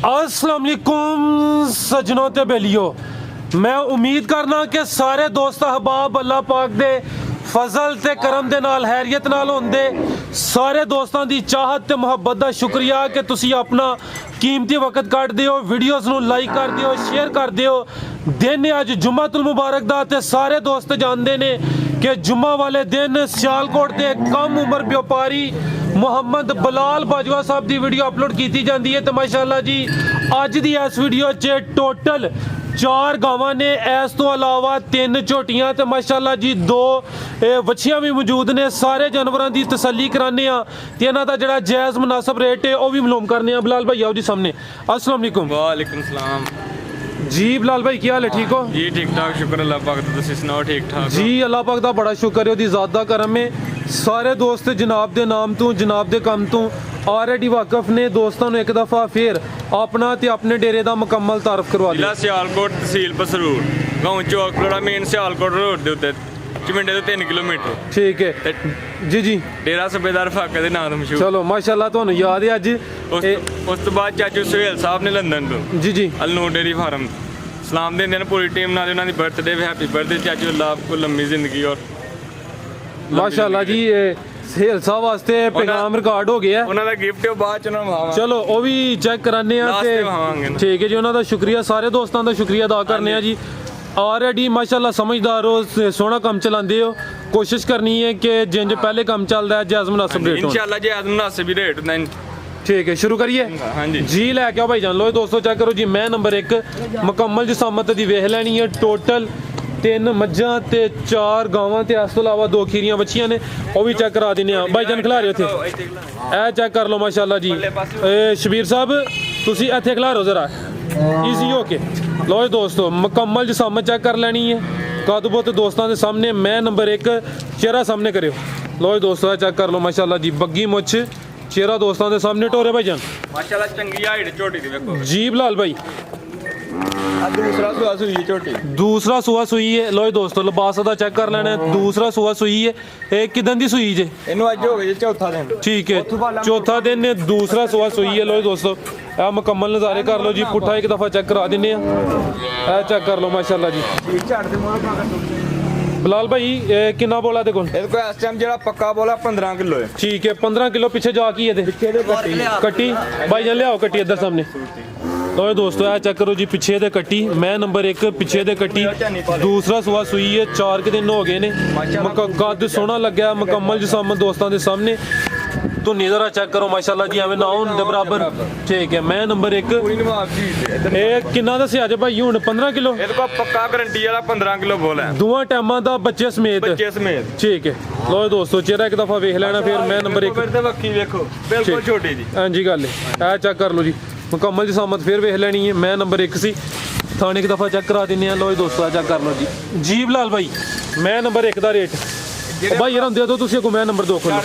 अस्सलाम वालेकुम सजनों ते बेलियो। मैं उम्मीद करना कि सारे दोस्त अहबाब अल्लाह पाक दे फजल ते करम दे नाल हैरियत नाल होंदे। सारे दोस्तां दी चाहत ते मुहब्बत दा शुक्रिया कि तुसी अपना कीमती वक्त कड्ढदे हो, वीडियोज़ नूं लाइक करदे हो, शेयर करदे हो। दिन अज जुम्मतुल मुबारक दा ते सारे दोस्त जानते ने कि जुम्मा वाले दिन सियालकोट के कम उम्र व्यापारी मुहम्मद बिलाल बाजवा साहब की वीडियो अपलोड की जाती है। तो माशाल्लाह जी अज की इस वीडियो च टोटल 4 गावां ने, इस तो अलावा 3 झोटियां ते माशाल्लाह जी 2 वछियां भी मौजूद ने। सारे जानवरों की तसल्ली कराने ते इन्हां दा जिहड़ा जायज़ मुनासिब रेट है वह भी मालूम करने। बिलाल भाई आओ जी सामने। अस्सलाम वालेकुम। वालेकुम सलाम जी बिलाल भाई क्या हाल है, ठीक हो जी? ठीक ठाक शुक्र अल्लाह पाक दा, तुसीं सुनाओ ठीक ठाक जी? अल्लाह पाक दा बड़ा शुक्र है, ओहदी ज़ात दा करम है। सारे दोस्त जनाब दे नाम तो जनाब दे कम तो ऑलरेडी वाकफ ने। दोस्तों ने एक दफ़ा फिर अपना ते अपने डेरे का मुकम्मल तारफ करवा दिया। जिला सियालकोट तहसील पसरूर गाँव चौकड़ा मेन सियालकोट रोड के उत्ते चिमिंडे तो 3 किलोमीटर। ठीक है जी जी। डेरा सूबेदार फाके दे नाम तो मशहूर। चलो माशाल्लाह तुहानू याद है अज। उस तो बाद चाचू सुहेल साहब ने लंदन तो जी जी अलनूर डेयरी फार्म सलाम देंदे ने पूरी टीम नाल। उन्हां दी बर्थडे हैप्पी बर्थडे चाचू, अल्लाह आपको लंबी जिंदगी और माशाल्लाह जी। सेल साहब वास्ते पैगाम रिकॉर्ड हो गया। उन्हां दा गिफ्ट है बाद च उन्हां नूं वावां। चलो वो भी चेक कराने नाश्ते वावांगे ना। ठीक है जी। उन्होंने शुक्रिया, सारे दोस्तों का शुक्रिया अदा करने जी। ऑलरेडी माशाल्लाह समझदार हो, सोहना काम चलाते हो। कोशिश करनी है कि जिंज पहले काम चलता है जायज़ मुनासिब रेट हो। इंशाल्लाह जायज़ मुनासिब ही रेट होंदा। ठीक है शुरू करिए। हाँ जी जी लैके आओ भाई जान लो दोस्तों, चेक करो जी। मैं नंबर 1 मुकम्मल जिसामत दी वेख लैनी है। टोटल 3 मज्झां ते 4 गावां ते इस तो इलावा 2 खीरियां बच्चियां ने, वो भी चेक करा देने। भाई जान खिला रहे थे ए चेक कर लो माशाल्लाह जी। शबीर साहब तुसी इत्थे खिला रो जरा ईजी हो के। लो दोस्तों मुकम्मल जिसामत चेक कर लेनी है। कद बुत दोस्तों के सामने। मैं नंबर 1 चेहरा सामने करो। लो दोस्तों चेक कर लो माशाल्लाह जी। बग्गी मुछ चेहरा दोस्तों के सामने। टोरे भाई जान माशाल्लाह चंगी हाइट झोटी दी देखो जी। बिलाल भाई दूसरा सुआ सुई झोटी, दूसरा सुआ सुई है। लो दोस्तों लिबास का चेक कर लेना। दूसरा सुआ सुई है। एक किदन दी सुई जे? इन्हू अज हो गया चौथा दिन। ठीक है चौथा दिन ने दूसरा सुआ सुई है। लो दोस्तों आ मुकम्मल नज़ारे कर लो जी। पुट्ठा एक दफ़ा चेक करा देने। चेक कर लो माशाल्लाह जी। बिलाल भाई कितना बोला देखो इस टाइम जेड़ा पक्का बोला 15 किलो है। ठीक है 15 किलो पीछे जा की है कट्टी। भाई जान लियाओ कट्टी इधर सामने। लो दोस्तों आ चेक करो जी। पिछे दे कट्टी। मैं नंबर 1 पिछे दे कट्टी। दूसरा सुआ सुई है। 4 के दिन हो गए ने। कद सोहना लग्या मुकम्मल जिसामत दोस्तों के सामने। तो नज़ारा चेक करो माशाल्लाह जी। एवं ना होने बराबर। ठीक है मैं नंबर 1 किन्ना दस्या अज भाई हुण 15 किलो पक्का गारंटी वाला 15 किलो बोल है। दोवां टाइमां दा बच्चे समेत। ठीक है लो दोस्तों चेहरा एक दफ़ा वेख लेना। फिर मैं नंबर 1 देखो बिल्कुल छोटी जी। हाँ जी गल है चेक कर लो जी। मुकम्मल जिसामत फिर वेख लेनी है। मैं नंबर 1 सी। थाने एक दफ़ा चेक करा देने। लो दोस्तों चेक कर लो जी। जी बिलाल भाई मैं नंबर 1 का रेट भाई यार दे दो तुसी। अगों मैं नंबर 2 खोलो।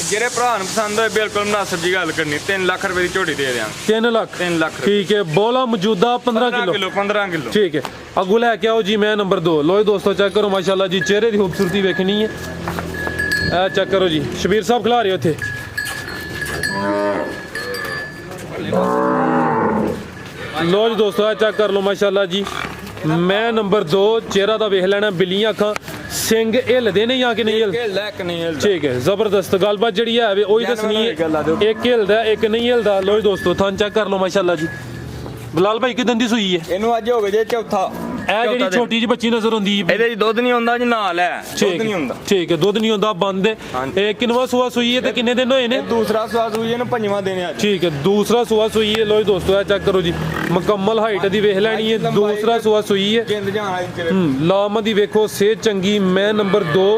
जेरे भरा पसंद होए बिल्कुल मुनासिब जी गल करनी। 3 लाख रुपए की झोटी दे देंगे। 3 लाख ठीक है। बोला मौजूदा 15 किलो 15 किलो ठीक है। अगू लैके आओ जी। मैं नंबर 2। लो दोस्तों चेक करो माशाल्लाह जी। चेहरे की खूबसूरती वेखनी है। चेक करो जी। शबीर साहब खिला रहे थे। लो जी दोस्तों चेक कर लो माशाल्लाह जी। मैं नंबर 2 चेहरा दा वेख लेना। बिल्लियां अखां सिंग हिलदे ने या कि नहीं हिलदे? ठीक है जबरदस्त गलबात जी है वही दसनी है। एक हिलदा एक नहीं हिलदा। लो दोस्तों थान चेक कर लो माशाल्लाह जी। बिलाल भाई किदन दी सुई है? इन्हू अज हो गया चौथा। जी छोटी जी बच्ची नजर आती है। दुध नहीं होंदा जी नाल है। ठीक है दुध नहीं होंदा बंद है। किनवा सुआ सुई है? किन्ने दिन होए ने? दूसरा सुआ सुई है। 5वां दिन है। ठीक है दूसरा सुआ सुई है। लो दोस्तों चेक करो जी। मुकम्मल हाइट दी वेख लैनी है। दूसरा सुआ सुई है। लाम दी वेखो सेहत चंगी। मैं नंबर 2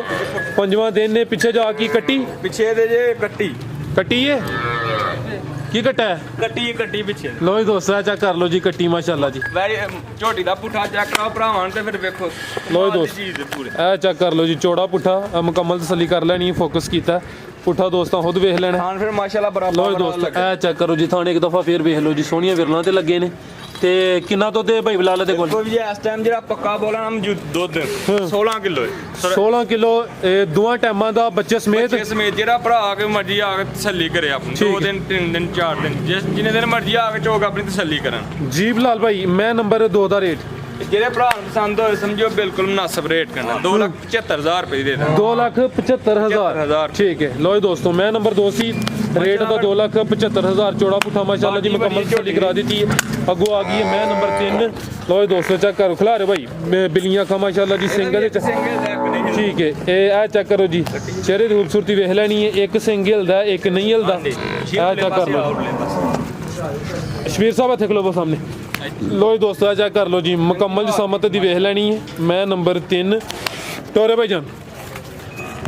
5वां दिन ने। पिछे जाके कट्टी पिछे दे जे कट्टी है की कट्टा है? कट्टी पिछे। लो जी दोस्तों चेक कर लो जी। कट्टी माशाल्लाह जी। झोटी दा पुठा चेक कराओ भरावां ते फिर वेखो। लो दोस्त ए चेक कर लो जी। चौड़ा पुठा मुकम्मल तसल्ली कर लेनी। फोकस किया पुठा दोस्तों खुद वेख लेना। फिर माशाल्लाह बराबर। लो दोस्तों ए चेक करो जी। थाने एक दफ़ा फिर वेख लो जी। सोहनियां विरलां ते लगे ने। ਤੇ ਕਿੰਨਾ ਦੁੱਧ ਹੈ ਭਾਈ ਬਲਾਲ ਦੇ ਕੋਲ? ਕੋਈ ਵੀ ਇਸ ਟਾਈਮ ਜਿਹੜਾ ਪੱਕਾ ਬੋਲਾ ਨਾ ਮੌਜੂਦ ਦੁੱਧ 16 ਕਿਲੋ ਹੈ 16 ਕਿਲੋ ਦੋਵਾਂ ਟਾਈਮਾਂ ਦਾ ਬੱਚੇ ਸਮੇਤ। ਬੱਚੇ ਸਮੇਤ ਜਿਹੜਾ ਭਰਾ ਆ ਕੇ ਮਰਜੀ ਆ ਕੇ ਤਸੱਲੀ ਕਰੇ ਆਪਣੀ, ਠੀਕ 2 ਦਿਨ 3 ਦਿਨ 4 ਦਿਨ ਜਿੰਨੇ ਦਿਨ ਮਰਜੀ ਆ ਕੇ ਚੋਕ ਆਪਣੀ ਤਸੱਲੀ ਕਰਨ। ਜੀ ਬਲਾਲ ਭਾਈ ਮੈਂ ਨੰਬਰ 2 ਦਾ ਰੇਟ ਜਿਹੜੇ ਭਰਾ ਨੂੰ ਪਸੰਦ ਹੋਏ ਸਮਝੋ ਬਿਲਕੁਲ ਮੁਨਾਸਬ ਰੇਟ ਕਰਨਾ, 2,75,000 ਰੁਪਏ ਦੇ ਦੇਣਾ। 2,75,000 ਠੀਕ ਹੈ। ਲੋ ਜੀ ਦੋਸਤੋ ਮੈਂ ਨੰਬਰ 2 ਸੀ, ਰੇਟ ਦਾ 2,75,000 ਚੌੜਾ ਪੁੱਠਾ ਮਾਸ਼ਾਅੱਲਾ ਜੀ ਮੁਕੰਮਲ ਤਸੱਲੀ ਕਰਾ ਦਿੱਤੀ ਹੈ। ਅੱਗੋਂ ਆ ਗਈ ਹੈ ਮੈਂ ਨੰਬਰ 3। ਲੋ ਜੀ ਦੋਸਤੋ ਚੈੱਕ ਕਰੋ ਖਿਲਾਰੇ ਭਾਈ ਬਿੱਲੀਆਂ ਖਾ ਮਾਸ਼ਾਅੱਲਾ ਜੀ ਸਿੰਗਲ ਦੇ ਠੀਕ ਹੈ। ਇਹ ਚੈੱਕ ਕਰੋ ਜੀ ਚਿਹਰੇ ਦੀ ਖੂਬਸੂਰਤੀ ਵੇਖ ਲੈਣੀ ਹੈ, ਇੱਕ ਸਿੰਘ ਹਿਲਦਾ ਇੱਕ ਨਹੀਂ ਹਿਲਦਾ। ਇਹ ਚੈੱਕ ਕਰ ਲਓ ਸ਼ਬੀਰ ਸਾਹਿਬ ਇੱਥੇ ਖਲੋ ਸਾਹਮਣੇ। ਲੋ ਜੀ ਦੋਸਤੋ ਚੈੱਕ ਕਰ ਲਓ ਜੀ ਮੁਕੰਮਲ ਜਸਾਮਤ ਦੀ ਵੇਖ ਲੈਣੀ ਹੈ ਮੈਂ ਨੰਬਰ 3 ਟੋਰੇ ਭਾਈ ਜਾਨ।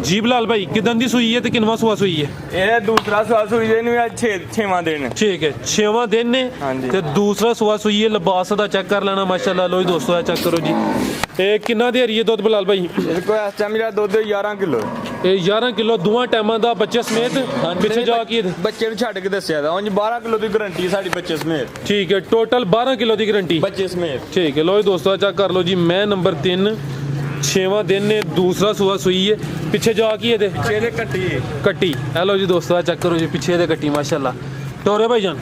ਜੀ ਬਲਾਲ ਭਾਈ ਕਿਦਾਂ ਦੀ ਸੂਈ ਹੈ ਤੇ ਕਿੰਨਵਾਂ ਸੂਆ ਸੂਈ ਹੈ? ਇਹ ਦੂਸਰਾ ਸੂਆ ਸੂਈ ਦੇ ਨੂੰ ਅੱਜ 6ਵਾਂ ਦਿਨ ਠੀਕ ਹੈ 6ਵਾਂ ਦਿਨ ਨੇ ਤੇ ਦੂਸਰਾ ਸੂਆ ਸੂਈ ਹੈ। ਲਿਬਾਸ ਦਾ ਚੈੱਕ ਕਰ ਲੈਣਾ ਮਾਸ਼ਾਅੱਲਾ। ਲੋ ਜੀ ਦੋਸਤੋ ਇਹ ਚੈੱਕ ਕਰੋ ਜੀ ਇਹ ਕਿੰਨਾ ਦੇ ਹਰੀਏ ਦੁੱਧ ਬਲਾਲ ਭਾਈ? ਇਹ ਕੋਈ ਇਸ ਟਾਈਮ ਜਿਹੜਾ ਦੁੱਧ 11 ਕਿਲੋ ਇਹ 11 ਕਿਲੋ ਦੋਵਾਂ ਟਾਈਮਾਂ ਦਾ ਬੱਚੇ ਸਮੇਤ ਪਿੱਛੇ ਜਾ ਕੇ ਬੱਚੇ ਨੂੰ ਛੱਡ ਕੇ ਦੱਸਿਆ ਦਾ ਉਂਝ 12 ਕਿਲੋ ਦੀ ਗਾਰੰਟੀ ਸਾਡੀ ਬੱਚੇ ਸਮੇਤ। ਠੀਕ ਹੈ ਟੋਟਲ 12 ਕਿਲੋ ਦੀ ਗਾਰੰਟੀ ਬੱਚੇ ਸਮੇਤ। ਠੀਕ ਹੈ। ਲੋ ਜੀ ਦੋਸਤੋ ਚੈੱਕ ਕਰ ਲਓ ਜੀ ਮੈਂ ਨੰਬਰ 3 6ਵਾਂ ਦਿਨ ਨੇ ਦੂਸਰਾ ਸੂਆ ਸੂਈ ਹੈ। ਪਿੱਛੇ ਜਾ ਕੇ ਇਹਦੇ ਇਹਦੇ ਕੱਟੀ ਇਹ ਲੋ ਜੀ ਦੋਸਤੋ ਚੈੱਕ ਕਰੋ ਜੀ ਪਿੱਛੇ ਇਹਦੇ ਕੱਟੀ ਮਾਸ਼ਾਅੱਲਾ। ਟੋਰੇ ਭਾਈ ਜਾਨ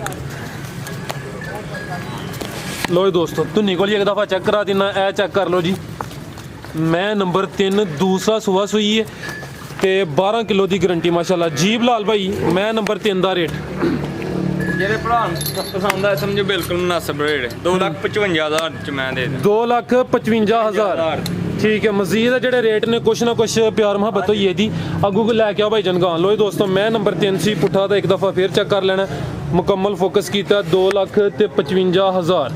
ਲੋ ਜੀ ਦੋਸਤੋ ਧੁੰਨੀ ਕੋਲ ਇੱਕ ਦਫਾ ਚੈੱਕ ਕਰਾ ਦਿੰਨਾ। ਇਹ ਚੈੱਕ ਕਰ ਲਓ ਜੀ ਮੈਂ ਨੰਬਰ 3 ਦੂਸਰਾ ਸੂਆ ਸੂਈ ਹੈ ਤੇ 12 ਕਿਲੋ ਦੀ ਗਾਰੰਟੀ ਮਾਸ਼ਾਅੱਲਾ। ਜੀ ਬਲਾਲ ਭਾਈ ਮੈਂ ਨੰਬਰ 3 ਦਾ ਰੇਟ ਜਿਹੜੇ ਭਰਾ ਨੂੰ ਪਸੰਦ ਆ ਸਮਝੋ ਬਿਲਕੁਲ ਮੁਨਾਸਬ ਰੇਟ 2,55,000 ਚ ਮੈਂ ਦੇ ਦਾਂ। 2,55,000 ਠੀਕ ਹੈ। ਮਜ਼ੀਦ ਜਿਹੜੇ ਰੇਟ ਨੇ ਕੁਛ ਨਾ ਕੁਛ ਪਿਆਰ ਮੁਹੱਬਤ ਹੋਈ ਹੈ ਜੀ ਅੱਗੂ ਲੈ ਕੇ ਆਓ ਭਾਈ ਜਨਗਾਨ। ਲੋ ਜੀ ਦੋਸਤੋ ਮੈਂ ਨੰਬਰ 3 ਸੀ ਪੁੱਠਾ ਦਾ ਇੱਕ ਦਫਾ ਫੇਰ ਚੈੱਕ ਕਰ ਲੈਣਾ ਮੁਕੰਮਲ ਫੋਕਸ ਕੀਤਾ 2,55,000।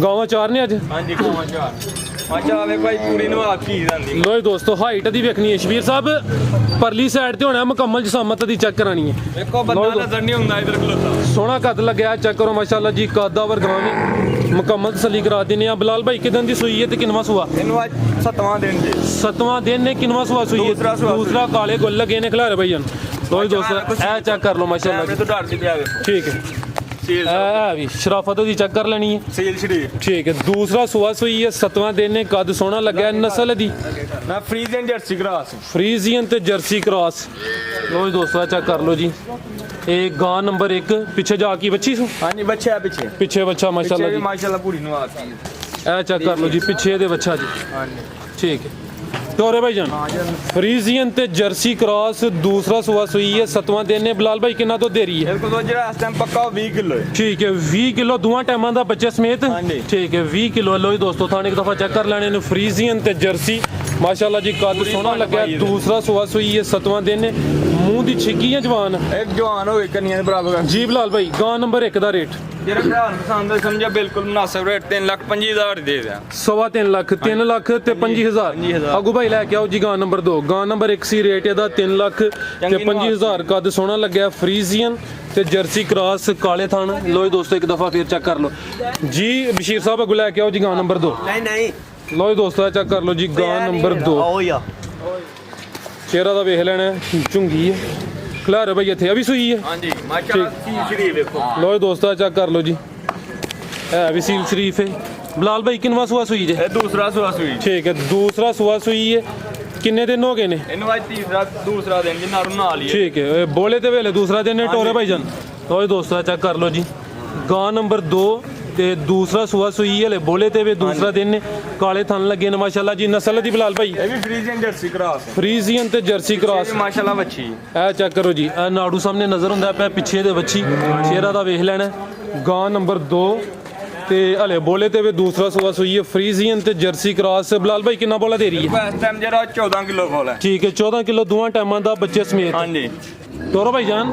ਗਾਵਾਂ 4 ਨੇ ਅੱਜ ਹਾਂਜੀ ਗਾਵਾਂ 4 ਮਾਚਾ ਆਵੇ ਭਾਈ ਪੂਰੀ ਨਵਾ ਕੀ ਜਾਂਦੀ। ਲੋ ਜੀ ਦੋਸਤੋ ਹਾਈਟ ਦੀ ਵੇਖਣੀ ਹੈ ਸ਼ਬੀਰ ਸਾਹਿਬ ਪਰਲੀ ਸਾਈਡ ਤੇ ਹੋਣਾ ਮੁਕੰਮਲ ਜਸਾਮਤ ਦੀ ਚੈੱਕ ਕਰਾਣੀ ਹੈ। ਵੇਖੋ ਬੰਦਾ ਨਜ਼ਰ ਨਹੀਂ ਹੁੰਦਾ ਇਧਰ ਖਲੋਤਾ ਸੋਹਣਾ ਕੱਦ ਲੱਗਿਆ ਚੈੱਕ ਕਰੋ ਮਾਸ਼ਾਅੱਲਾ ਜੀ ਕੱਦਾ ਵਰਗਾ ਵੀ ਮੁਕੰਮਲ ਤਸੱਲੀ ਕਰਾ ਦਿੰਦੇ ਆ। ਬਲਾਲ ਭਾਈ ਕਿਦਾਂ ਦੀ ਸੂਈ ਹੈ ਤੇ ਕਿੰਨਵਾਂ ਸੂਆ? ਇਹਨੂੰ ਅੱਜ 7ਵਾਂ ਦਿਨ ਜੀ 7ਵਾਂ ਦਿਨ ਨੇ ਕਿੰਨਵਾਂ ਸੂਆ ਸੂਈ ਹੈ? ਦੂਸਰਾ ਕਾਲੇ ਗੁੱਲ ਲੱਗੇ ਨੇ ਖਿਲਾਰੇ ਭਾਈ ਜਨ। ਲੋ ਜੀ ਦੋਸਤੋ ਇਹ ਚੈੱਕ ਕਰ ਲਓ ਮਾਸ਼ਾਅੱਲਾ ਆਪਣੇ ਤੋਂ ਡਰਦੀ ਪਿਆ ਵੇਖੋ ਠੀਕ ਹੈ। ਇਹ ਵੀ ਸ਼ਰਾਫਤ ਦੀ ਚੈੱਕ ਕਰ ਲੈਣੀ ਹੈ ਸੀਲ ਸ਼ਰੀਫ ਠੀਕ ਹੈ। ਦੂਸਰਾ ਸੂਆ ਸੂਈ ਹੈ 7ਵਾਂ ਦਿਨ ਨੇ ਕੱਦ ਸੋਹਣਾ ਲੱਗਿਆ ਨਸਲ ਦੀ ਨਾ ਫਰੀਜ਼ੀਅਨ ਜਰਸੀ ਕਰਾਸ ਫਰੀਜ਼ੀਅਨ ਤੇ ਜਰਸੀ ਕ੍ਰਾਸ। ਲੋ ਜੀ ਦੋਸਤੋ ਚੈੱਕ ਕਰ ਲਓ ਜੀ ਇਹ ਗਾਂ ਨੰਬਰ 1 ਪਿੱਛੇ ਜਾ ਕੇ ਬੱਚੀ ਸੂ ਹਾਂਜੀ ਬੱਚਾ ਪਿੱਛੇ ਬੱਚਾ ਮਾਸ਼ਾਅੱਲਾ ਜੀ ਮਾਸ਼ਾਅੱਲਾ ਪੂਰੀ ਨਵਾ ਕੀ ਇਹ ਚੈੱਕ ਕਰ ਲਓ ਜੀ ਪਿੱਛੇ ਇਹਦੇ ਬੱਚਾ ਜੀ ਹਾਂਜੀ ਠੀਕ ਹੈ। ਟੋਰੇ ਭਾਈ ਜਾਨ ਫਰੀਜ਼ੀਅਨ ਤੇ ਜਰਸੀ ਕ੍ਰਾਸ ਦੂਸਰਾ ਸੂਆ ਸੂਈ ਹੈ 7ਵਾਂ ਦਿਨ ਨੇ। ਬਲਾਲ ਭਾਈ ਕਿੰਨਾ ਦੁੱਧ ਦੇ ਰਹੀ ਹੈ? ਇਹ ਕੋਲ ਜਿਹੜਾ ਇਸ ਟਾਈਮ ਪੱਕਾ 20 ਕਿਲੋ ਹੈ ਠੀਕ ਹੈ 20 ਕਿਲੋ ਦੋਵਾਂ ਟਾਈਮਾਂ ਦਾ ਬੱਚੇ ਸਮੇਤ ਹਾਂਜੀ। ਠੀਕ ਹੈ 20 ਕਿਲੋ। ਲੋ ਜੀ ਦੋਸਤੋ ਥਾਣੇ ਇੱਕ ਦਫਾ ਚੈੱਕ ਕਰ ਲੈਣੇ ਨੇ ਫਰੀਜ਼ੀਅਨ ਤੇ ਜਰਸੀ ਮਾਸ਼ਾਅੱਲਾ ਜੀ ਕੱਦ ਸੋਹਣਾ ਲੱਗਿਆ। ਦੂਸਰਾ ਸੂਆ ਸੂਈ ਹੈ 7ਵਾਂ ਦਿਨ ਨੇ ਮੂੰਹ ਦੀ ਛਿੱਗੀ ਹੈ ਜਵਾਨ ਇੱਕ ਜਵਾਨ ਹੋਵੇ ਕੰਨੀਆਂ ਦੇ ਬਰਾਬਰ। ਜੀ ਬਲਾਲ ਭਾਈ ਗਾਂ ਨੰਬਰ 1 ਦਾ ਰੇਟ ਜਿਹੜੇ ਭਰਾ ਨੂੰ ਪਸੰਦ ਹੈ ਸਮਝਿਆ ਬਿਲਕੁਲ ਮੁਨਾਸਬ ਰੇਟ 3,25,000 ਦੇ ਦਿਆਂ। 3.5 ਲੱਖ 3 ਲੱਖ ਤੇ 25,000 ਅੱਗੂ ਭਾਈ ਲੈ ਕੇ ਆਓ ਜੀ ਗਾਂ ਨੰਬਰ 2 ਗਾਂ ਨੰਬਰ 1 ਸੀ ਰੇਟ ਇਹਦਾ 3 ਲੱਖ ਤੇ 25,000 ਕੱਦ ਸੋਹਣਾ ਲੱਗਿਆ ਫਰੀਜ਼ੀਅਨ ਤੇ ਜਰਸੀ ਕ੍ਰਾਸ ਕਾਲੇ ਥਣ। ਲੋ ਜੀ ਦੋਸਤੋ ਇੱਕ ਦਫਾ ਫੇਰ ਚੈੱਕ ਕਰ ਲਓ ਜੀ ਬਸ਼ੀਰ ਸਾਹਿਬ ਅੱਗੂ ਲੈ ਕੇ ਆਓ ਜੀ ਗਾਂ ਨੰਬਰ 2 ਨਹੀਂ ਲੋ ਜੀ ਦੋਸਤੋ ਚੈੱਕ ਕਰ ਲਓ ਜੀ ਗਾਂ ਨੰਬਰ 2 ਆਓ ਯਾ ਚਿਹਰਾ ਦਾ ਵੇਖ ਲੈਣਾ ਝੁੰਗੀ ਹੈ ਖਿਲਾਰੇ ਭਾਈ ਇੱਥੇ ਆ ਵੀ ਸੂਈ ਹੈ ਹਾਂਜੀ ਮਾਸ਼ਾਅੱਲਾ ਸੀਲ ਸ਼ਰੀਫ ਵੇਖੋ। ਲੋ ਜੀ ਦੋਸਤੋ ਚੈੱਕ ਕਰ ਲਓ ਜੀ ਇਹ ਵੀ ਸੀਲ ਸ਼ਰੀਫ ਹੈ। ਬਲਾਲ ਭਾਈ ਕਿੰਨਵਾਂ ਸੂਆ ਸੂਈ ਜੇ? ਇਹ ਦੂਸਰਾ ਸੂਆ ਸੂਈ ਠੀਕ ਹੈ ਦੂਸਰਾ ਸੂਆ ਸੂਈ ਹੈ ਕਿੰਨੇ ਦਿਨ ਹੋ ਗਏ ਨੇ? ਇਹਨੂੰ ਅੱਜ ਦੂਸਰਾ ਦਿਨ ਜਿੰਨਾ ਰੂ ਨਾਲ ਹੀ ਠੀਕ ਹੈ ਇਹ ਬੋਲੇ ਤੇ ਵੇਲੇ ਦੂਸਰਾ ਦਿਨ ਨੇ ਟੋਰੇ ਭਾਈ ਜਾਨ। ਲੋ ਜੀ ਦੋਸਤੋ ਚੈੱਕ ਕਰ ਲਓ ਜੀ ਗਾਂ ਨੰਬਰ 2 ਤੇ ਦੂਸਰਾ ਸੂਆ ਸੂਈ ਹਲੇ ਬੋਲੇ ਤੇ ਵੇ ਦੂਸਰਾ ਦਿਨ ਨੇ ਕਾਲੇ ਥਣ ਲੱਗੇ ਨੇ ਮਾਸ਼ਾਅੱਲਾ ਜੀ ਨਸਲ ਦੀ ਬਲਾਲ ਭਾਈ ਇਹ ਵੀ ਫਰੀਜ਼ੀਅਨ ਜਰਸੀ ਕ੍ਰਾਸ ਫਰੀਜ਼ੀਅਨ ਤੇ ਜਰਸੀ ਕ੍ਰਾਸ ਮਾਸ਼ਾਅੱਲਾ ਬੱਚੀ ਇਹ ਚੈੱਕ ਕਰੋ ਜੀ ਇਹ ਨਾੜੂ ਸਾਹਮਣੇ ਨਜ਼ਰ ਹੁੰਦਾ ਪਿਆ ਪਿੱਛੇ ਦੇ ਵੱਛੀ ਚਿਹਰਾ ਦਾ ਵੇਖ ਲੈਣਾ ਗਾਂ ਨੰਬਰ 2 ਤੇ ਹਲੇ ਬੋਲੇ ਤੇ ਵੇ ਦੂਸਰਾ ਸੂਆ ਸੂਈ ਹੈ ਫਰੀਜ਼ੀਅਨ ਤੇ ਜਰਸੀ ਕ੍ਰਾਸ। ਬਲਾਲ ਭਾਈ ਕਿੰਨਾ ਬੋਲਾ ਦੇ ਰਹੀ ਹੈ? ਇਸ ਟਾਈਮ ਜਿਹੜਾ 14 ਕਿਲੋ ਫੁੱਲ ਹੈ ਠੀਕ ਹੈ 14 ਕਿਲੋ ਦੋਵਾਂ ਟਾਈਮਾਂ ਦਾ ਬੱਚੇ ਸਮੇਤ। ਹਾਂਜੀ ਟੋਰੋ ਭਾਈ ਜਾਨ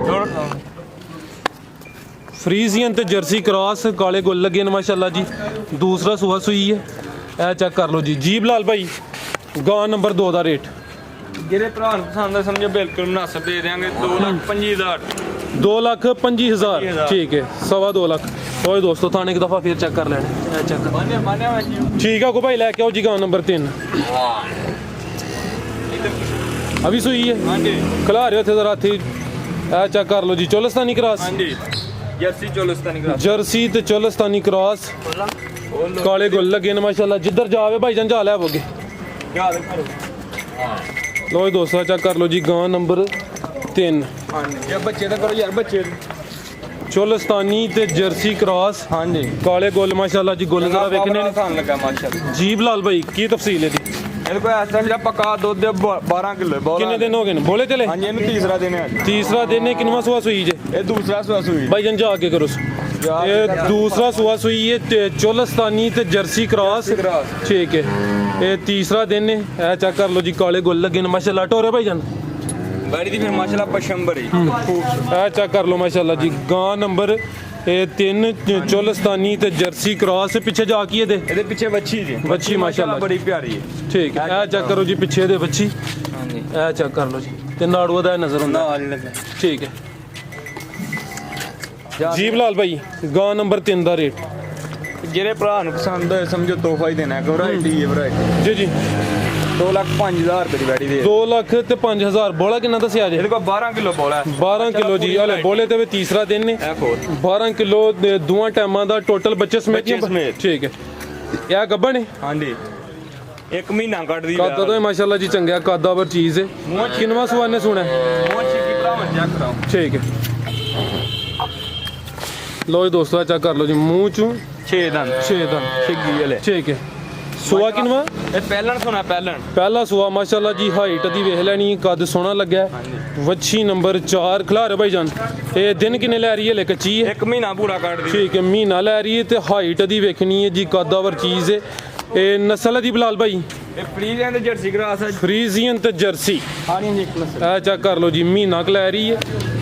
ਫਰੀਜ਼ੀਅਨ ਤੇ ਜਰਸੀ ਕ੍ਰਾਸ ਕਾਲੇ ਗੁੱਲ ਲੱਗੇ ਨੇ ਮਾਸ਼ਾਅੱਲਾ ਜੀ ਦੂਸਰਾ ਸੂਆ ਸੂਈ ਹੈ ਇਹ ਚੈੱਕ ਕਰ ਲਓ ਜੀ। ਜੀ ਬਲਾਲ ਭਾਈ ਗਾਂ ਨੰਬਰ 2 ਦਾ ਰੇਟ ਜਿਹੜੇ ਭਰਾ ਨੂੰ ਪਸੰਦ ਆ ਸਮਝੋ ਬਿਲਕੁਲ ਮੁਨਾਸਬ ਦੇ ਦੇਵਾਂਗੇ 2,25,000 2,25,000 ਠੀਕ ਹੈ 2.5 ਲੱਖ। ਓਏ ਦੋਸਤੋ ਥਾਣੇ ਇੱਕ ਦਫਾ ਫੇਰ ਚੈੱਕ ਕਰ ਲੈਣਾ ਇਹ ਚੈੱਕ ਮਾਨਿਆ ਠੀਕ ਆ ਕੋ ਭਾਈ ਲੈ ਕੇ ਆਓ ਜੀ ਗਾਂ ਨੰਬਰ 3 ਅਭੀ ਸੂਈ ਹੈ ਹਾਂਜੀ ਖਲਾ ਰਹੇ ਉੱਥੇ ਜ਼ਰਾ ਥੀ ਇਹ ਚੈੱਕ ਕਰ ਲਓ ਜੀ ਚੋਲਸਤਾਨੀ ਕ੍ਰਾਸ। ਹਾਂਜੀ ਜਰਸੀ ਚੋਲਸਤਾਨੀ ਕਰਾ ਜਰਸੀ ਤੇ ਚੋਲਸਤਾਨੀ ਕ੍ਰਾਸ ਕਾਲੇ ਗੁੱਲ ਲੱਗੇ ਨੇ ਮਾਸ਼ਾਅੱਲਾ। ਜਿੱਧਰ ਜਾਵੇ ਭਾਈਜਾਨ ਜਾ ਲੈ ਆਵੋਗੇ। ਯਾ ਦੇ ਕਰੋ ਲੋ ਦੋਸਤੋ ਚੈੱਕ ਕਰ ਲਓ ਜੀ ਗਾਂ ਨੰਬਰ 3 ਹਾਂਜੀ ਇਹ ਬੱਚੇ ਦਾ ਕਰੋ ਯਾਰ ਬੱਚੇ ਚੋਲਸਤਾਨੀ ਤੇ ਜਰਸੀ ਕ੍ਰਾਸ ਹਾਂਜੀ ਕਾਲੇ ਗੁੱਲ ਮਾਸ਼ਾਅੱਲਾ ਜੀ। ਗੁੱਲ ਜ਼ਰਾ ਵੇਖਣੇ ਨੇ। ਖਾਣ ਲੱਗਾ ਮਾਸ਼ਾਅੱਲਾ। ਜੀਬ ਲਾਲ ਭਾਈ ਕੀ ਤਫਸੀਲ ਹੈ ਦੀ? ਇਹਦੇ ਕੋਲ ਇਸ ਟਾਈਮ ਜਿਹੜਾ ਪੱਕਾ ਦੁੱਧ 12 ਕਿਲੋ ਬੋਲਾ। ਕਿੰਨੇ ਦਿਨ ਹੋ ਗਏ ਨੇ ਬੋਲੇ ਚਲੇ? ਹਾਂਜੀ ਇਹਨੂੰ ਤੀਸਰਾ ਦਿਨ ਹੈ ਅੱਜ। ਤੀਸਰਾ ਦਿਨ ਹੈ। ਕਿੰਨਵਾਂ ਸੂਆ ਸੂਈ ਜੇ? ਇਹ ਦੂਸਰਾ ਸੂਈ ਭਾਈਜਾਨ ਜਾ ਕੇ ਕਰੋ। ਇਹ ਦੂਸਰਾ ਸੂਆ ਸੂਈ ਹੈ ਤੇ ਚੋਲਸਤਾਨੀ ਤੇ ਜਰਸੀ ਕ੍ਰਾਸ ਠੀਕ ਹੈ। ਇਹ ਤੀਸਰਾ ਦਿਨ ਹੈ। ਇਹ ਚੈੱਕ ਕਰ ਲਓ ਜੀ ਕਾਲੇ ਗੁੱਲ ਲੱਗੇ ਨੇ ਮਾਸ਼ਾਅੱਲਾ। ਟੋਰੇ ਭਾਈਜਾਨ ਬੜੀ ਦੀ ਫਿਰ ਮਾਸ਼ਾਅੱਲਾ ਪਸ਼ੰਬਰ ਹੀ ਇਹ ਚੈੱਕ ਕਰ ਲਓ ਮਾਸ਼ਾਅੱਲਾ ਜੀ ਗਾਂ ਨੰਬਰ 3 ਚੋਲਸਤਾਨੀ ਤੇ ਜਰਸੀ ਕ੍ਰਾਸ। ਪਿੱਛੇ ਜਾ ਕੀ ਇਹਦੇ ਪਿੱਛੇ ਬੱਚੀ ਜੀ ਬੱਚੀ ਮਾਸ਼ਾਅੱਲਾ ਬੜੀ ਪਿਆਰੀ ਹੈ। ਠੀਕ ਹੈ। ਇਹ ਚੈੱਕ ਕਰੋ ਜੀ ਪਿੱਛੇ ਦੇ ਬੱਚੀ। ਹਾਂਜੀ ਇਹ ਚੈੱਕ ਕਰ ਲਓ ਜੀ ਤੇ ਨਾੜੂਆ ਦਾ ਨਜ਼ਰ ਹੁੰਦਾ ਨਾਲ ਲੱਗਾ ਠੀਕ ਹੈ। ਜੀਬ ਲਾਲ ਭਾਈ ਗਾਂ ਨੰਬਰ 3 ਦਾ ਰੇਟ ਜਿਹੜੇ ਭਰਾ ਨੂੰ ਪਸੰਦ ਹੋਏ ਸਮਝੋ ਤੋਹਫਾ ਹੀ ਦੇਣਾ। ਵੈਰਾਈਟੀ ਹੈ ਵੈਰਾਈਟੀ ਜੀ ਜੀ 2,05,000 ਰੁਪਏ ਦੀ ਵੈਰਾਈਟੀ ਦੇ 2 ਲੱਖ ਤੇ 5,000 ਬੋਲਾ ਕਿੰਨਾ ਦੱਸਿਆ ਜੇ? ਇਹਦੇ ਕੋਲ 12 ਕਿਲੋ ਬੋਲਾ 12 ਕਿਲੋ ਜੀ ਹਲੇ ਬੋਲੇ ਤੇ ਵੀ ਤੀਸਰਾ ਦਿਨ ਨੇ। ਇਹ ਖੋਲ 12 ਕਿਲੋ ਦੇ ਦੋਵਾਂ ਟਾਈਮਾਂ ਦਾ ਟੋਟਲ ਬੱਚੇ ਸਮੇਤ ਬੱਚੇ ਸਮੇਤ। ਠੀਕ ਹੈ। ਇਹ ਗੱਬਣ ਹੈ ਹਾਂਜੀ 1 ਮਹੀਨਾ ਕੱਢਦੀ ਕਾਦਾ ਤਾਂ ਮਾਸ਼ਾਅੱਲਾ ਜੀ ਚੰਗਾ ਕਾਦਾਵਰ ਚੀਜ਼ ਹੈ। ਕਿੰਨਵਾਂ ਸੂਆ ਨੇ ਸੁਣਾ? ਮੋਚ ਕੀ ਭਰਾਵਾਂ ਚੈੱਕ ਕਰਾਓ ਠੀਕ ਹੈ। ਲੋ ਜੀ ਦੋਸਤੋ ਚੈੱਕ ਕਰ ਲਓ ਜੀ ਮੂੰਹ ਚੋਂ 6 ਦੰਦ 6 ਦਾ ਛਿੱਗੀ ਵਾਲੇ ਠੀਕ ਹੈ। ਸੂਆ ਕਿੰਨਵਾਂ? ਇਹ ਪਹਿਲਣ ਸੁਣਾ ਪਹਿਲਣ ਪਹਿਲਾ ਸੂਆ ਮਾਸ਼ਾਅੱਲਾ ਜੀ ਹਾਈਟ ਦੀ ਵੇਖ ਲੈਣੀ ਕੱਦ ਸੋਹਣਾ ਲੱਗਿਆ। ਵੱਛੀ ਨੰਬਰ 4 ਖਿਲਾਰੇ ਭਾਈਜਾਨ। ਇਹ ਦਿਨ ਕਿੰਨੇ ਲੈ ਰਹੀ ਹੈ? ਲੈ ਕੱਚੀ ਹੈ 1 ਮਹੀਨਾ ਪੂਰਾ ਕੱਢਦੀ ਠੀਕ ਹੈ। ਮਹੀਨਾ ਲੈ ਰਹੀ ਹੈ ਤੇ ਹਾਈਟ ਦੀ ਵੇਖਣੀ ਹੈ ਜੀ ਕਾਦਾਵਰ ਚੀਜ਼ ਹੈ। ਇਹ ਨਸਲ ਦੀ ਬਲਾਲ ਭਾਈ ਇਹ ਫਰੀਜ਼ੀਅਨ ਤੇ ਜਰਸੀ ਕਰਾਸ ਹੈ। ਫਰੀਜ਼ੀਅਨ ਤੇ ਜਰਸੀ ਹਾਂਜੀ ਜੀ ਨਸਲ ਇਹ ਚੈੱਕ ਕਰ ਲਓ ਜੀ ਮਹੀਨਾ ਕੁ ਲੈ ਰਹੀ ਹੈ।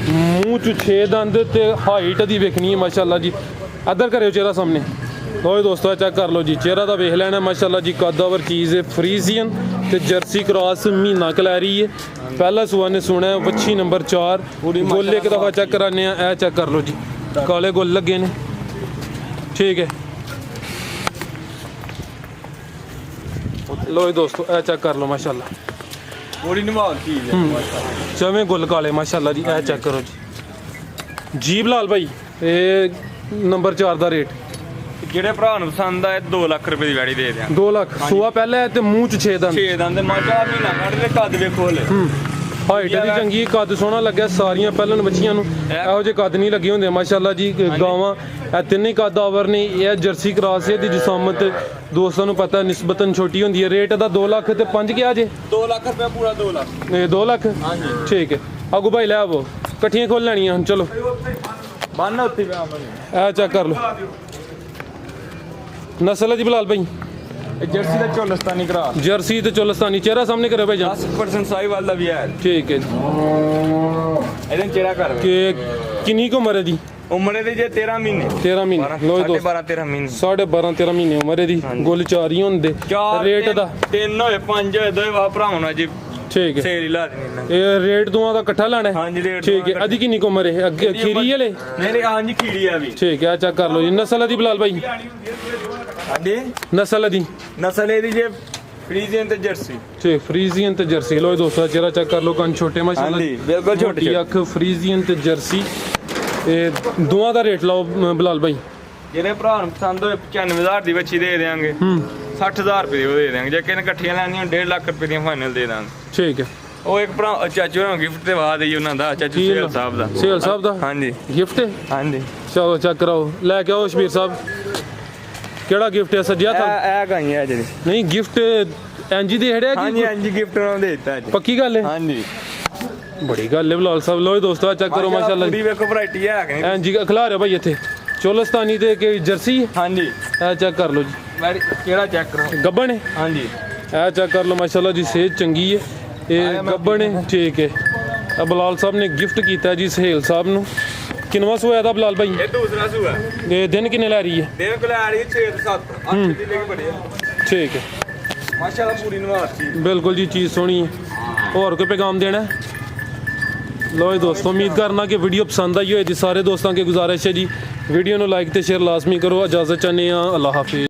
ਮੂੰਹ ਚ 6 ਦੰਦ ਤੇ ਹਾਈਟ ਦੀ ਵੇਖਣੀ ਹੈ ਮਾਸ਼ਾਅੱਲਾ ਜੀ। ਅੱਧਰ ਕਰਿਓ ਚਿਹਰਾ ਸਾਹਮਣੇ। ਲੋ ਦੋਸਤੋ ਚੈੱਕ ਕਰ ਲਓ ਜੀ ਚਿਹਰਾ ਦਾ ਵੇਖ ਲੈਣਾ ਮਾਸ਼ਾਅੱਲਾ ਜੀ ਕਾਦਾਵਰ ਚੀਜ਼ ਹੈ। ਫਰੀਜ਼ੀਅਨ ਤੇ ਜਰਸੀ ਕ੍ਰਾਸ ਮਹੀਨਾ ਕੁ ਲੈ ਰਹੀ ਹੈ। ਪਹਿਲਾ ਸੂਆ ਨੇ ਸੁਣਿਆ ਵੱਛੀ ਨੰਬਰ 4 ਗੋਲੇ ਇੱਕ ਦਫਾ ਚੈੱਕ ਕਰਾਨੇ ਆ। ਇਹ ਚੈੱਕ ਕਰ ਲਓ ਜੀ ਕਾਲੇ ਗੁੱਲ ਲੱਗੇ ਨੇ ਠੀਕ ਹੈ। ਲੋ ਦੋਸਤੋ ਇਹ ਚੈੱਕ ਕਰ ਲਓ ਮਾਸ਼ਾਅੱਲਾ ਪੂਰੀ ਨਿਵਾਲ ਚੀਜ਼ ਹੈ ਮਾਸ਼ਾਅੱਲਾ। ਚਵੇਂ ਗੁੱਲ ਕਾਲੇ ਮਾਸ਼ਾਅੱਲਾ ਜੀ। ਇਹ ਚੈੱਕ ਕਰੋ ਜੀ ਜੀਬ ਲਾਲ ਭਾਈ ਇਹ ਨੰਬਰ 4 ਦਾ ਰੇਟ ਜਿਹੜੇ ਭਰਾ ਨੂੰ ਪਸੰਦ ਆਏ 2 ਲੱਖ ਰੁਪਏ ਦੀ ਵੈੜੀ ਦੇ ਦਿਆਂ 2 ਲੱਖ ਸੂਆ ਪਹਿਲਾ ਹੈ ਤੇ ਮੂੰਹ ਚ 6 ਦੰਦ 6 ਦੰਦ ਮਾਸ਼ਾਅੱਲਾ ਮਹੀਨਾ ਕੱਢਦੇ ਕੱਦ ਵੇਖੋ ਹਲੇ ਹਾਈਟ ਦੀ ਚੰਗੀ ਕੱਦ ਸੋਹਣਾ ਲੱਗਿਆ। ਸਾਰੀਆਂ ਪਹਿਲਣ ਬੱਚੀਆਂ ਨੂੰ ਇਹੋ ਜਿਹੇ ਕੱਦ ਨਹੀਂ ਲੱਗੇ ਹੁੰਦੇ ਮਾਸ਼ਾਅੱਲਾ ਜੀ। ਗਾਵਾਂ ਇਹ ਤਿੰਨੇ ਹੀ ਕੱਦ ਆਵਰ ਨੇ। ਇਹ ਜਰਸੀ ਕ੍ਰਾਸ ਦੀ ਜਿਸਾਮਤ ਦੋਸਤਾਂ ਨੂੰ ਪਤਾ ਨਿਸਬਤਨ ਛੋਟੀ ਹੁੰਦੀ ਹੈ। ਰੇਟ ਦਾ 2 ਲੱਖ ਤੇ 5 ਕਿਹਾ ਜੇ 2 ਲੱਖ ਰੁਪਏ ਪੂਰਾ 2 ਲੱਖ ਇਹ 2 ਲੱਖ ਹਾਂਜੀ ਠੀਕ ਹੈ। ਆਗੂ ਭਾਈ ਲੈ ਆਵੋ ਇਕੱਠੀਆਂ ਖੋਲ ਲੈਣੀਆਂ ਹੁਣ ਚਲੋ ਬੰਨ ਉੱਥੇ ਪਿਆ ਇਹ ਚੈੱਕ ਕਰ ਲਓ ਨਸਲ ਜੀ ਬਲਾਲ ਭਾਈ ਇਹ ਜਰਸੀ ਦਾ ਚੋਲਸਤਾਨੀ ਕਰਾ ਜਰਸੀ ਤੇ ਚੋਲਸਤਾਨੀ ਚਿਹਰਾ ਸਾਹਮਣੇ ਕਰਿਓ ਭਾਈ ਜਾਨ 10% ਸਾਈ ਵਾਲਾ ਵੀ ਹੈ। ਠੀਕ ਹੈ ਇਹਦੇ ਚਿਹਰਾ ਕਰ ਕਿ ਕਿੰਨੀ ਕੁ ਉਮਰ ਹੈ ਦੀ? ਉਮਰ ਇਹਦੀ ਜੇ 13 ਮਹੀਨੇ 13 ਮਹੀਨੇ ਲੋ ਦੋਸਤ 12 13 ਮਹੀਨੇ 12.5 13 ਮਹੀਨੇ ਉਮਰ ਇਹਦੀ। ਗੁੱਲ ਚਾਰੀ ਹੁੰਦੇ ਰੇਟ ਦਾ 3 ਹੋਏ 5 ਹੋਏ ਦੋਵੇਂ ਵਾ ਭਰਾਉਣਾ ਜੀ ਠੀਕ ਹੈ। ਸੇਲ ਹੀ ਲਾ ਦੇਣੀ ਇਹ ਰੇਟ ਦੋਵਾਂ ਦਾ ਇਕੱਠਾ ਲੈਣਾ ਹੈ? ਹਾਂਜੀ ਰੇਟ ਠੀਕ ਹੈ। ਅਦੀ ਕਿੰਨੀ ਕੁ ਉਮਰ ਹੈ? ਅੱਗੇ ਖੀਰੀ ਵਾਲੇ ਨਹੀਂ ਨਹੀਂ ਹਾਂਜੀ ਖੀੜੀ ਆ ਵੀ ਠੀਕ ਹੈ। ਚੈੱਕ ਕਰ ਲਓ ਜੀ ਨਸਲ ਦੀ ਬਲਾਲ ਭਾਈ ਹਾਂਜੀ ਨਸਲ ਦੀ ਨਸਲ ਇਹਦੀ ਜੇ ਫਰੀਜ਼ੀਅਨ ਤੇ ਜਰਸੀ ਠੀਕ ਫਰੀਜ਼ੀਅਨ ਤੇ ਜਰਸੀ। ਲੋ ਦੋਸਤੋ ਚਿਹਰਾ ਚੈੱਕ ਕਰ ਲਓ ਕੰਨ ਛੋਟੇ ਮਾਸ਼ਾਅੱਲਾ ਹਾਂਜੀ ਬਿਲਕੁਲ ਛੋਟੀ ਅੱਖ ਫਰੀਜ਼ੀਅਨ ਤੇ ਜਰਸੀ। ਇਹ ਦੋਵਾਂ ਦਾ ਰੇਟ ਲਾਓ ਬਲਾਲ ਭਾਈ। ਜਿਹੜੇ ਭਰਾ ਨੂੰ ਪਸੰਦ ਹੋਏ 95000 ਦੀ ਬੱਚੀ ਦੇ ਦੇਾਂਗੇ 60000 ਰੁਪਏ ਦੀ ਉਹ ਦੇ ਦੇਾਂਗੇ। ਜੇ ਕਿਨ ਇਕੱਠੀਆਂ ਲੈਣੀਆਂ 1.5 ਲੱਖ ਰੁਪਏ ਦੀਆਂ ਫਾਈਨਲ ਦੇ ਦਾਂਗੇ ਠੀਕ ਹੈ। ਉਹ ਇੱਕ ਭਰਾ ਚਾਚੂ ਨੂੰ ਗਿਫਟ ਤੇ ਵਾ ਦੇਈ ਉਹਨਾਂ ਦਾ ਚਾਚੂ ਸੇਲ ਸਾਹਿਬ ਦਾ ਸੇਲ ਸਾਹਿਬ ਦਾ ਹਾਂਜੀ ਗਿਫਟ ਹੈ ਹਾਂਜੀ ਚਲੋ ਚੈੱਕ ਕਰਾਓ ਲੈ ਕੇ ਆਓ ਸ਼ਬੀਰ ਸਾਹਿਬ ਕਿਹੜਾ ਗਿਫਟ ਹੈ ਸੱਜਿਆ ਤਾਂ ਇਹ ਗਾਈ ਹੈ ਜਿਹੜੀ ਨਹੀਂ ਗਿਫਟ ਐਨਜੀ ਦੇ ਹੜਿਆ ਹਾਂਜੀ ਹਾਂਜੀ ਗਿਫਟ ਉਹਨਾਂ ਦੇ ਦਿੱਤਾ ਅੱਜ ਪੱਕੀ ਗੱਲ ਹੈ ਹਾਂਜੀ ਬੜੀ ਗੱਲ ਹੈ ਬਲਾਲ ਸਾਹਿਬ। ਲੋ ਦੋਸਤੋ ਚੈੱਕ ਕਰੋ ਮਾਸ਼ਾਅੱਲਾ ਪੂਰੀ ਵੇਖੋ ਵੈਰਾਈਟੀ ਹੈ ਕਿ ਐਨਜੀ ਖਿਲਾ ਰਿਹਾ ਭਾਈ ਇੱਥੇ ਚੋਲਸਤਾਨੀ ਤੇ ਕਿ ਜਰਸੀ ਹਾਂਜੀ ਇਹ ਚੈੱਕ ਕਰ ਲਓ ਜੀ ਕਿਹੜਾ ਚੈੱਕ ਕਰੋ ਗੱਬਣ ਹੈ ਹਾਂਜੀ ਇਹ ਚੈੱਕ ਕਰ ਲਓ ਮਾਸ਼ਾਅੱਲਾ ਜੀ ਸਿਹਤ ਚੰਗੀ ਹੈ। ਇਹ ਗੱਬਣ ਹੈ ਠੀਕ ਹੈ। ਇਹ ਬਲਾਲ ਸਾਹਿਬ ਨੇ ਗਿਫਟ ਕੀਤਾ ਜੀ ਸਹੇਲ ਸਾਹਿਬ ਨੂੰ। ਕਿੰਨਵਾਂ ਸੂਆ ਦਾ ਬਲਾਲ ਭਾਈ? ਇਹ ਦੂਸਰਾ ਸੂਆ ਇਹ ਦਿਨ ਕਿੰਨੇ ਲੈ ਰਹੀ ਹੈ? ਦਿਨ ਕੋਲ ਆ ਰਹੀ 6 ਤੋਂ 7 8 ਦੀ ਲੈ ਕੇ ਬੜੇ ਠੀਕ ਹੈ ਮਾਸ਼ਾਅੱਲਾ ਪੂਰੀ ਨਵਾਸੀ ਬਿਲਕੁਲ ਜੀ ਚੀਜ਼ ਸੋਹਣੀ ਹੈ। ਹੋਰ ਕੋਈ ਪੈਗਾਮ ਦੇਣਾ ਹੈ? लो दोस्तों उम्मीद करना कि वीडियो पसंद आई हो। सारे दोस्तों की गुजारिश है जी वीडियो को लाइक तो शेयर लाजमी करो। इजाज़त चाहते हैं अल्लाह हाफिज़।